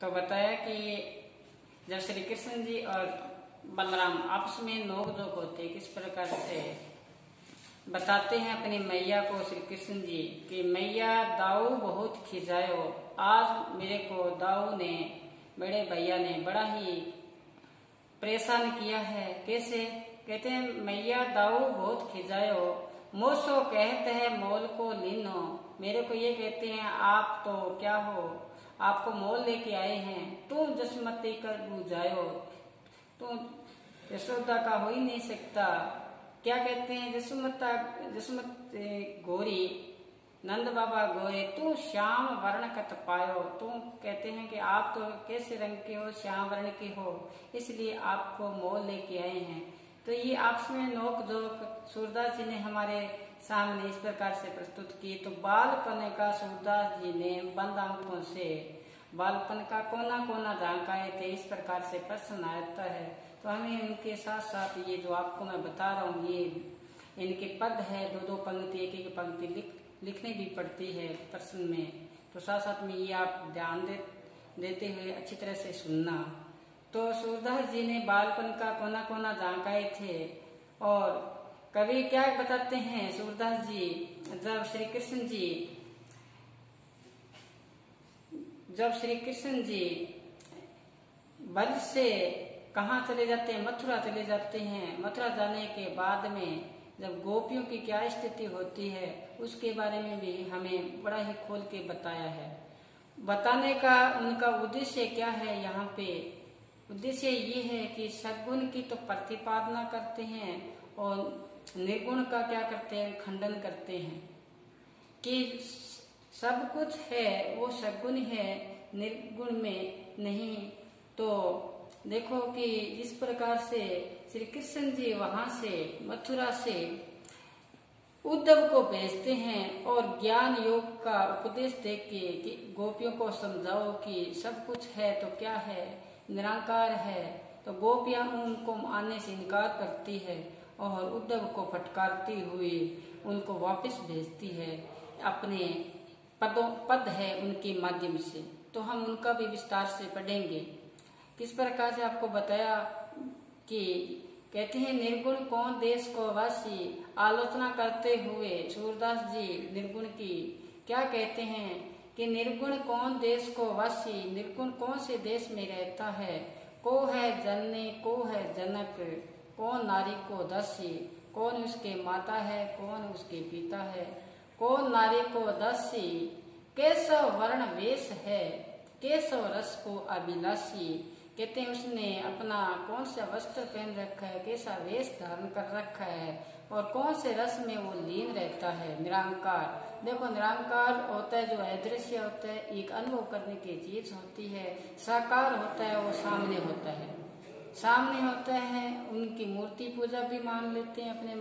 तो बताया कि जब श्री कृष्ण जी और बलराम आपस में नोक-झोंक होते, किस प्रकार से बताते हैं अपनी मैया को श्री कृष्ण जी कि मैया दाऊ बहुत खिजायो, आज मेरे को दाऊ ने, बड़े भैया ने बड़ा ही परेशान किया है। कैसे? कहते हैं मैया दाऊ बहुत खिजायो, मोसो कहते हैं मोल को लीनो। मेरे को ये कहते हैं आप तो क्या हो, आपको मोल लेके आए हैं, तुम जसमती कर बुझायो, तुम यशोदा का हो ही नहीं सकता। क्या कहते हैं जसमत गोरी, नंद बाबा गोरे, तू श्याम वर्ण कत पायो। तुम कहते हैं कि आप तो कैसे रंग के हो, श्याम वर्ण के हो, इसलिए आपको मोल लेके आए हैं। तो ये आपस में नोक झोंक सूरदास जी ने हमारे सामने इस प्रकार से प्रस्तुत की। तो बालपन का सूरदास जी ने बंद आंखों से बालपन का कोना कोना झांकाए थे, इस प्रकार से प्रश्न आता है। तो हमें इनके साथ साथ ये जो आपको मैं बता रहा हूँ, ये इनके पद है, दो दो पंक्ति, एक एक पंक्ति लिखनी भी पड़ती है प्रश्न में। तो साथ साथ में ये आप ध्यान देते हुए अच्छी तरह से सुनना। तो सूरदास जी ने बालपन का कोना कोना झांकाए थे। और कवि क्या बताते हैं सूरदास जी, जब श्री कृष्ण जी ब्रज से कहाँ चले जाते हैं, मथुरा चले जाते हैं। मथुरा जाने के बाद में जब गोपियों की क्या स्थिति होती है, उसके बारे में भी हमें बड़ा ही खोल के बताया है। बताने का उनका उद्देश्य क्या है, यहाँ पे उद्देश्य ये है कि सद्गुण की तो प्रतिपादना करते हैं और निर्गुण का क्या करते हैं, खंडन करते हैं कि सब कुछ है वो सद्गुण है, निर्गुण में नहीं। तो देखो कि इस प्रकार से श्री कृष्ण जी वहां से मथुरा से उद्धव को भेजते हैं और ज्ञान योग का उपदेश देके कि गोपियों को समझाओ कि सब कुछ है तो क्या है, निराकार है। तो गोपियां उनको आने से इनकार करती है और उद्धव को फटकारती हुई उनको वापस भेजती है, अपने पद है उनके माध्यम से। तो हम उनका भी विस्तार से पढ़ेंगे। किस प्रकार से आपको बताया कि कहते हैं निर्गुण कौन देश को वासी, आलोचना करते हुए सूरदास जी निर्गुण की क्या कहते हैं कि निर्गुण कौन देश को वासी, निर्गुण कौन से देश में रहता है। को है जननी, को है जनक, कौन नारी को दासी, कौन उसके माता है, कौन उसके पिता है, कौन नारी को दासी, केशव वर्ण वेश है, केशव रस को अभिलाषी। कहते हैं उसने अपना कौन सा वस्त्र पहन रखा है, कैसा वेश धारण कर रखा है और कौन से रस में वो लीन रहता है। निरंकार, देखो निरंकार होता है जो अदृश्य होता है, एक अनुभव करने की चीज होती है। साकार होता है वो सामने होता है, सामने होता है। उनकी मूर्ति पूजा भी मान लेते हैं, अपने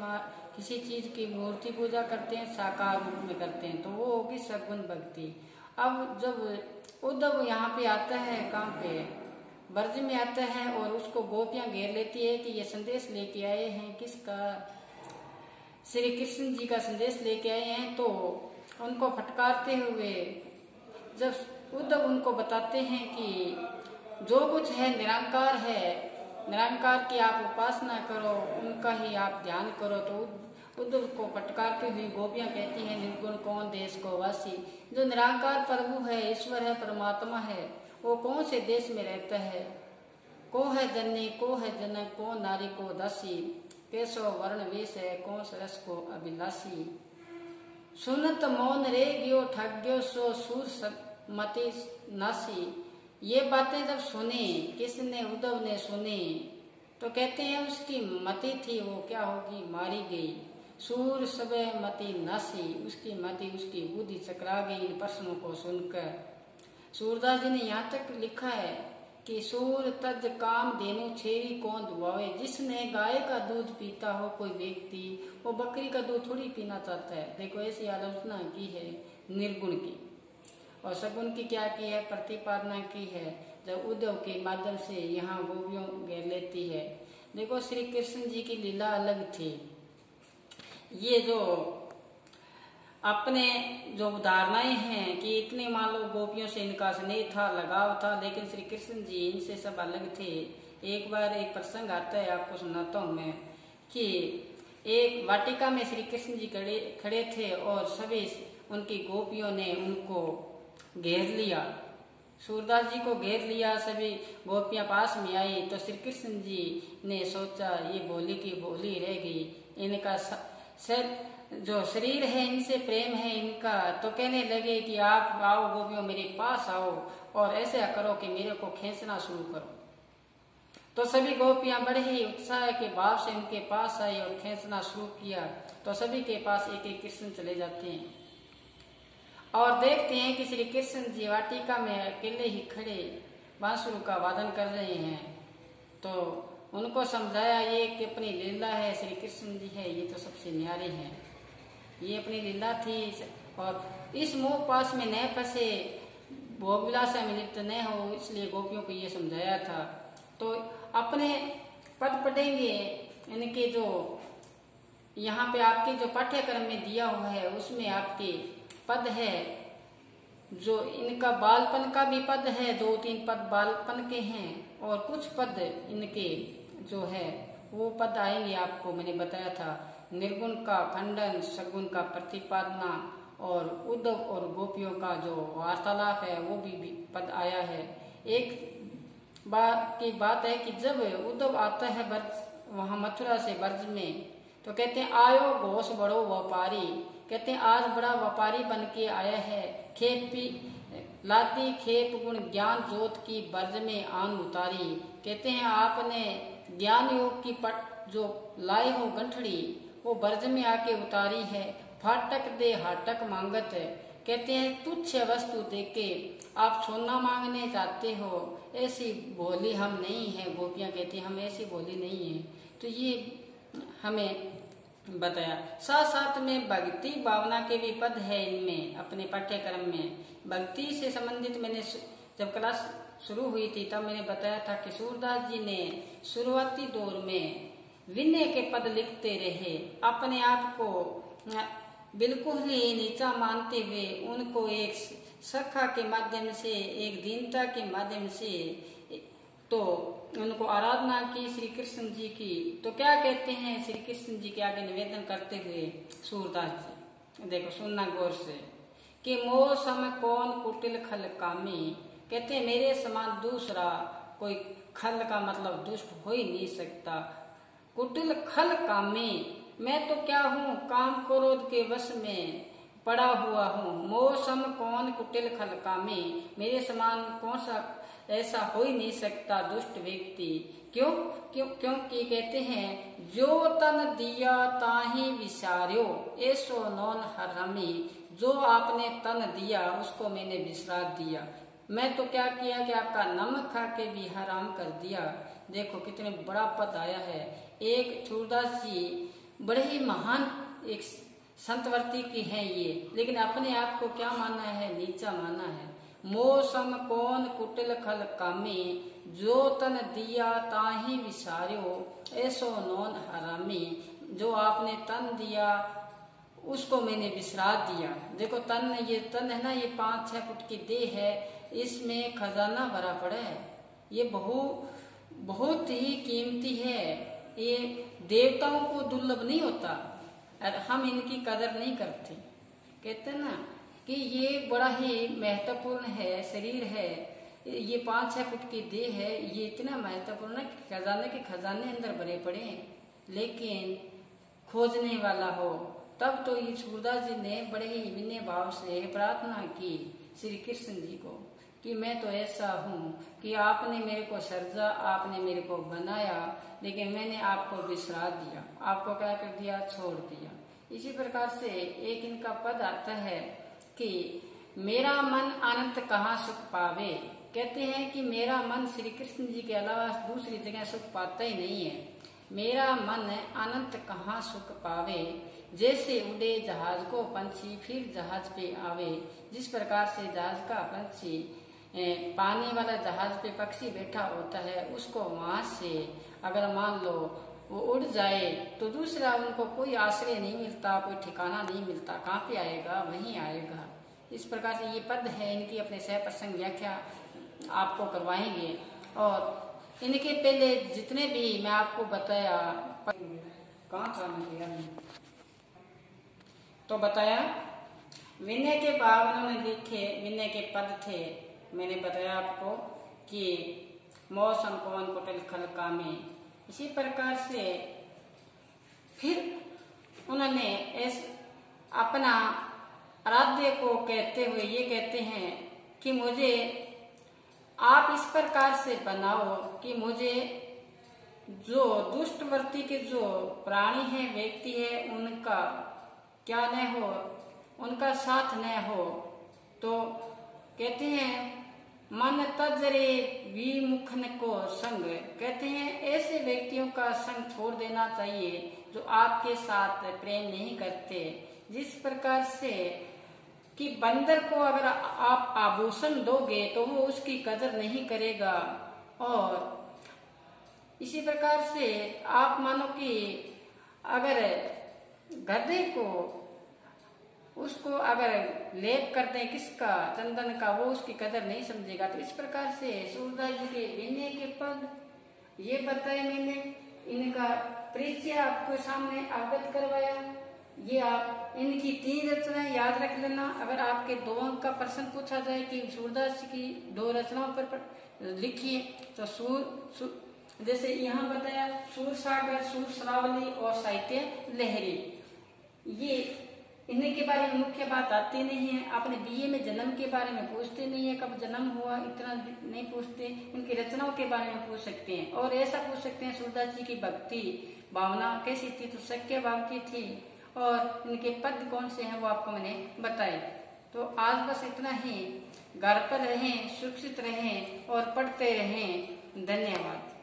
किसी चीज की मूर्ति पूजा करते हैं, साकार रूप में करते हैं, तो वो होगी सगुण भक्ति। अब जब उद्धव यहाँ पे आता है, कहाँ पे, ब्रज में आता है और उसको गोपियां घेर लेती है कि ये संदेश लेके आए हैं, किसका, श्री कृष्ण जी का संदेश लेके आए हैं। तो उनको फटकारते हुए जब उद्धव उनको बताते हैं कि जो कुछ है निरंकार है, निरंकार की आप उपासना करो, उनका ही आप ध्यान करो। तो उद्धव को फटकारते हुए गोपियां कहती हैं निर्गुण कौन देश को वासी, जो निराकार प्रभु है, ईश्वर है, परमात्मा है, वो कौन से देश में रहता है। को है जननी, को है जनक, को नारी को दासी, केशव वर्ण वेश है, कौन सरस को अभिलाषी। सुनत मौन रे गयो ठग्यो सो सूर मति नासी। ये बातें जब सुनी, किसने, उद्धव ने सुनी, तो कहते हैं उसकी मति थी वो क्या होगी, मारी गई। सूर सब मति नासी, उसकी मति, उसकी बुद्धि चकरा गई इन प्रश्नों को सुनकर। सूरदास जी ने यहाँ तक लिखा है कि सूर तज काम देनु छेरी कौन दुआवे। जिसने गाय का दूध पीता हो कोई व्यक्ति, वो बकरी का दूध थोड़ी पीना चाहता है। देखो ऐसी आलोचना की है निर्गुण की, और सगुण की क्या की है, प्रतिपादना की है, जब उद्धव के माध्यम से यहाँ गोपियों घेर लेती है। देखो श्री कृष्ण जी की लीला अलग थी। ये जो अपने जो उदाहरणाएं हैं कि इतने मान लो गोपियों से इनका स्नेह था, लगाव था, लेकिन श्री कृष्ण जी इनसे सब अलग थे। एक बार एक प्रसंग आता है, आपको सुनाता हूँ मैं, कि एक वाटिका में श्री कृष्ण जी खड़े थे और सभी उनकी गोपियों ने उनको घेर लिया, सूरदास जी को घेर लिया। सभी गोपियां पास में आई तो श्री कृष्ण जी ने सोचा ये भोली की भोली रह गई, इनका जो शरीर है इनसे प्रेम है इनका, तो कहने लगे कि आप आओ गोपियों मेरे पास आओ और ऐसा करो कि मेरे को खींचना शुरू करो। तो सभी गोपियां बड़े ही उत्साह के भाव से उनके पास आई और खींचना शुरू किया। तो सभी के पास एक एक कृष्ण चले जाते हैं और देखते हैं कि श्री कृष्ण जी वाटिका में अकेले ही खड़े बांसुरी का वादन कर रहे हैं। तो उनको समझाया ये कि अपनी लीला है, श्री कृष्ण जी है ये तो सबसे न्यारे हैं, ये अपनी लीला थी और इस मोह पास में न फंसे, भोग विलासा में लिप्त न हो, इसलिए गोपियों को ये समझाया था। तो अपने पद पढ़ेंगे इनके जो यहाँ पे आपके जो पाठ्यक्रम में दिया हुआ है उसमें आपके पद है, जो इनका बालपन का भी पद है, 2-3 पद बालपन के हैं और कुछ पद इनके जो है वो पद आएंगे। आपको मैंने बताया था निर्गुण का खंडन, सगुण का प्रतिपादना और उद्धव और गोपियों का जो वार्तालाप है वो भी पद आया है। एक बात की बात है कि जब उद्धव आता है वहां मथुरा से ब्रज में, तो कहते हैं आयो घोष बड़ो व्यापारी, कहते हैं आज बड़ा व्यापारी बन के आया है, खेत पी लाती खेत गुण ज्ञान जोत की ब्रज में आन उतारी। कहते हैं आपने ज्ञान योग की पट जो लाए हो गंठड़ी वो ब्रज में आके उतारी है, फाटक दे हाटक मांगत है। कहते हैं तुच्छ वस्तु देके आप सोना मांगने चाहते हो, ऐसी भोली हम नहीं है। गोपियां कहती हैं हम ऐसी भोली नहीं है। तो ये हमें बताया। साथ साथ में भक्ति भावना के भी पद है इनमें, अपने पाठ्यक्रम में भक्ति से संबंधित मैंने जब क्लास शुरू हुई थी तब मैंने बताया था कि सूरदास जी ने शुरुआती दौर में विनय के पद लिखते रहे, अपने आप को बिल्कुल ही नीचा मानते हुए उनको एक सखा के माध्यम से, एक दीनता के माध्यम से तो उनको आराधना की श्री कृष्ण जी की। तो क्या कहते हैं श्री कृष्ण जी के आगे निवेदन करते हुए सूरदास जी, देखो सुनना गौर से, कि मोह सम कौन कुटिल खल कामी, कहते हैं मेरे समान दूसरा कोई खल का मतलब दुष्ट हो ही नहीं सकता। कुटिल खल कामी, मैं तो क्या हूँ काम क्रोध के वश में पड़ा हुआ हूँ। मोह सम कौन कुटिल खल कामी, मेरे समान कौन सा ऐसा हो ही नहीं सकता दुष्ट व्यक्ति। क्यों? क्योंकि कहते हैं जो तन दिया ताही विसार्यो ऐसो नौन हरामी, जो आपने तन दिया उसको मैंने विसरा दिया। मैं तो क्या किया कि आपका नमक खा के भी हराम कर दिया। देखो कितने बड़ा पद आया है। एक सूरदास जी बड़े ही महान एक संतवर्ती की हैं ये, लेकिन अपने आप को क्या माना है? नीचा माना है। मोह सम कौन कुटिल खल कामी, जो तन दिया ताही विसार्यो ऐसो नौन हरामी, जो आपने तन दिया उसको मैंने विसरा दिया। देखो तन, ये तन है ना, ये 5-6 फुट की देह है, इसमें खजाना भरा पड़ा है, ये बहुत ही कीमती है, ये देवताओं को दुर्लभ नहीं होता और हम इनकी कदर नहीं करते। कहते हैं ना कि ये बड़ा ही महत्वपूर्ण है, शरीर है, ये 5-6 फुट की देह है, ये इतना महत्वपूर्ण है कि खजाने के खजाने अंदर भरे पड़े हैं, लेकिन खोजने वाला हो तब तो ये सूरदास जी ने बड़े ही विनय भाव से प्रार्थना की श्री कृष्ण जी को कि मैं तो ऐसा हूँ कि आपने मेरे को सर्जा, आपने मेरे को बनाया, लेकिन मैंने आपको विसरा दिया, आपको क्या कर दिया? छोड़ दिया। इसी प्रकार से एक इनका पद आता है कि मेरा मन अनंत कहाँ सुख पावे। कहते हैं कि मेरा मन श्री कृष्ण जी के अलावा दूसरी जगह सुख पाता ही नहीं है। मेरा मन अनंत कहाँ सुख पावे, जैसे उड़े जहाज को पंछी फिर जहाज पे आवे। जिस प्रकार से जहाज का पंछी पानी वाला जहाज पे पक्षी बैठा होता है, उसको वहां से अगर मान लो वो उड़ जाए तो दूसरा उनको कोई आश्रय नहीं मिलता, कोई ठिकाना नहीं मिलता, कहाँ पे आएगा, वहीं आएगा। इस प्रकार से ये पद है, इनकी अपने सह प्रसंग व्याख्या आपको करवाएंगे। और इनके पहले जितने भी मैं आपको बताया, कहाँ था तो बताया विनय के बाद उन्होंने लिखे, विनय के पद थे। मैंने बताया आपको कि मौसम पवन कुटिल खल कामे। इसी प्रकार से फिर उन्होंने अपना आराध्य को कहते हुए ये कहते हैं कि मुझे आप इस प्रकार से बनाओ कि मुझे जो दुष्टवर्ती के जो प्राणी है, व्यक्ति है, उनका क्या न हो, उनका साथ न हो। तो कहते हैं मन तजरे विमुखन को संग, कहते हैं ऐसे व्यक्तियों का संग छोड़ देना चाहिए जो आपके साथ प्रेम नहीं करते। जिस प्रकार से कि बंदर को अगर आप आभूषण दोगे तो वो उसकी कदर नहीं करेगा, और इसी प्रकार से आप मानो कि अगर गधे को उसको अगर लेप कर दें किसका, चंदन का, वो उसकी कदर नहीं समझेगा। तो इस प्रकार से सूरदास जी के विनय के पद ये बताए मैंने, इनका परिचय आपको सामने अवगत करवाया। ये आप इनकी 3 रचनाएं याद रख लेना। अगर आपके 2 अंक का प्रश्न पूछा जाए कि सूरदास जी की 2 रचनाओं पर लिखिए, तो जैसे यहाँ बताया सूर सागर, सूर श्रावली और साहित्य लहरी, ये इनके बारे में मुख्य बात आती नहीं है। अपने बीए में जन्म के बारे में पूछते नहीं है, कब जन्म हुआ इतना नहीं पूछते। इनकी रचनाओं के बारे में पूछ सकते हैं, और ऐसा पूछ सकते हैं सूरदास जी की भक्ति भावना कैसी थी, तो सख्य भाव की थी, और इनके पद कौन से हैं वो आपको मैंने बताए। तो आज बस इतना ही। घर पर रहें, सुरक्षित रहें और पढ़ते रहें। धन्यवाद।